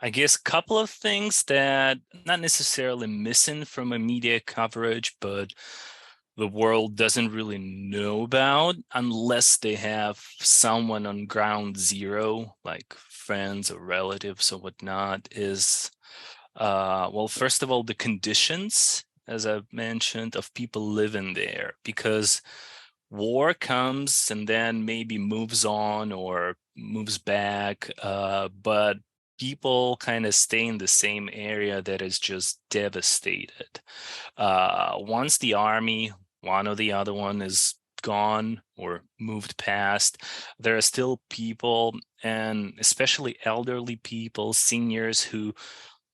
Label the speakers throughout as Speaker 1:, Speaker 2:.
Speaker 1: I guess a couple of things that not necessarily missing from a media coverage, but the world doesn't really know about unless they have someone on ground zero, like friends or relatives or whatnot, is well, first of all, the conditions, as I've mentioned, of people living there, because war comes and then maybe moves on or moves back, but people kind of stay in the same area that is just devastated. Once the army, one or the other one, is gone or moved past, there are still people, and especially elderly people, seniors, who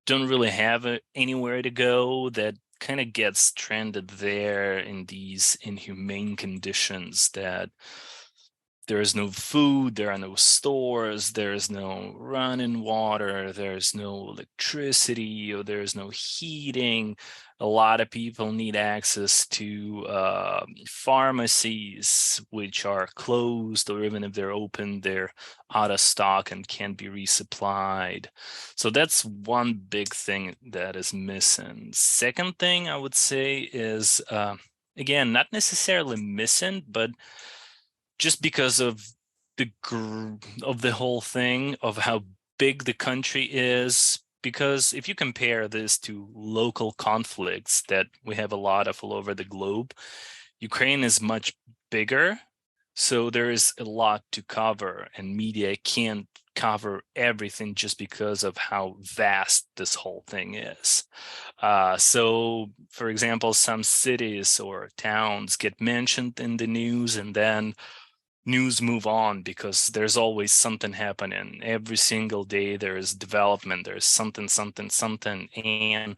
Speaker 1: don't really have anywhere to go, that kind of gets stranded there in these inhumane conditions, that there is no food, there are no stores, there is no running water, there's no electricity, or there's no heating. A lot of people need access to pharmacies, which are closed, or even if they're open, they're out of stock and can't be resupplied. So that's one big thing that is missing. Second thing I would say is, again, not necessarily missing, but just because of the whole thing of how big the country is. Because if you compare this to local conflicts that we have a lot of all over the globe, Ukraine is much bigger, so there is a lot to cover, and media can't cover everything just because of how vast this whole thing is. So, for example, some cities or towns get mentioned in the news, and then news move on because there's always something happening. Every single day there is development, there's something, something, something. And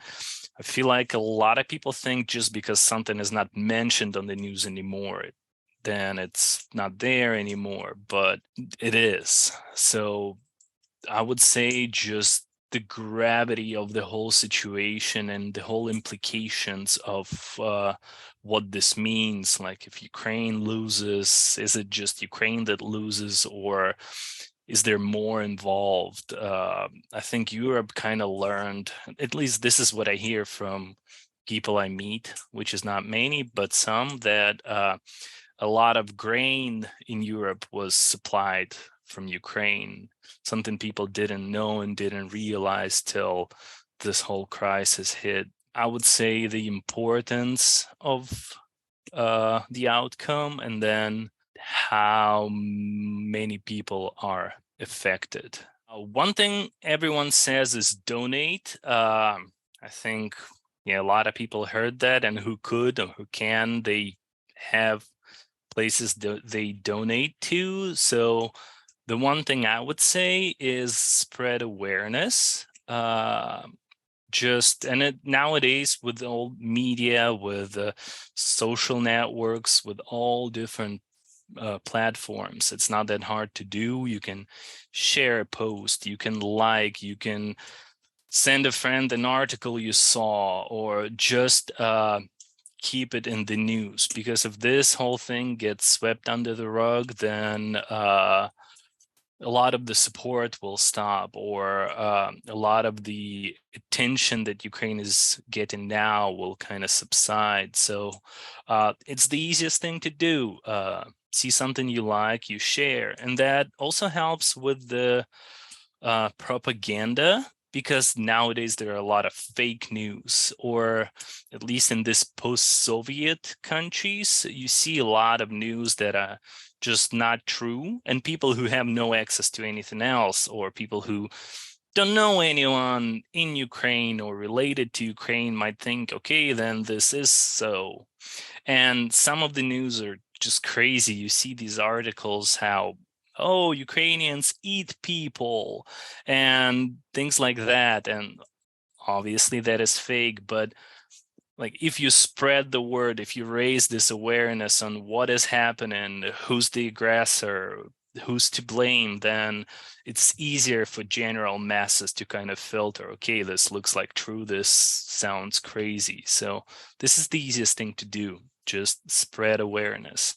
Speaker 1: I feel like a lot of people think just because something is not mentioned on the news anymore, then it's not there anymore, but it is. So I would say just the gravity of the whole situation and the whole implications of what this means. Like, if Ukraine loses, is it just Ukraine that loses, or is there more involved? I think Europe kind of learned, at least this is what I hear from people I meet, which is not many, but some, that a lot of grain in Europe was supplied from Ukraine, something people didn't know and didn't realize till this whole crisis hit. I would say the importance of the outcome, and then how many people are affected. One thing everyone says is donate. I think, yeah, a lot of people heard that, and who could or who can, they have places they donate to. So the one thing I would say is spread awareness. Nowadays, with all media, with social networks, with all different platforms, it's not that hard to do. You can share a post, you can you can send a friend an article you saw, or just keep it in the news. Because if this whole thing gets swept under the rug, then a lot of the support will stop, or a lot of the attention that Ukraine is getting now will kind of subside. So it's the easiest thing to do. See something you like, you share. And that also helps with the propaganda, because nowadays there are a lot of fake news, or at least in this post-Soviet countries, you see a lot of news that are just not true, and people who have no access to anything else, or people who don't know anyone in Ukraine or related to Ukraine, might think, okay, then this is so. And some of the news are just crazy. You see these articles how, oh, Ukrainians eat people and things like that. And obviously that is fake, but like, if you spread the word, if you raise this awareness on what is happening, who's the aggressor, who's to blame, then it's easier for general masses to kind of filter, okay, this looks like true, this sounds crazy. So this is the easiest thing to do, just spread awareness.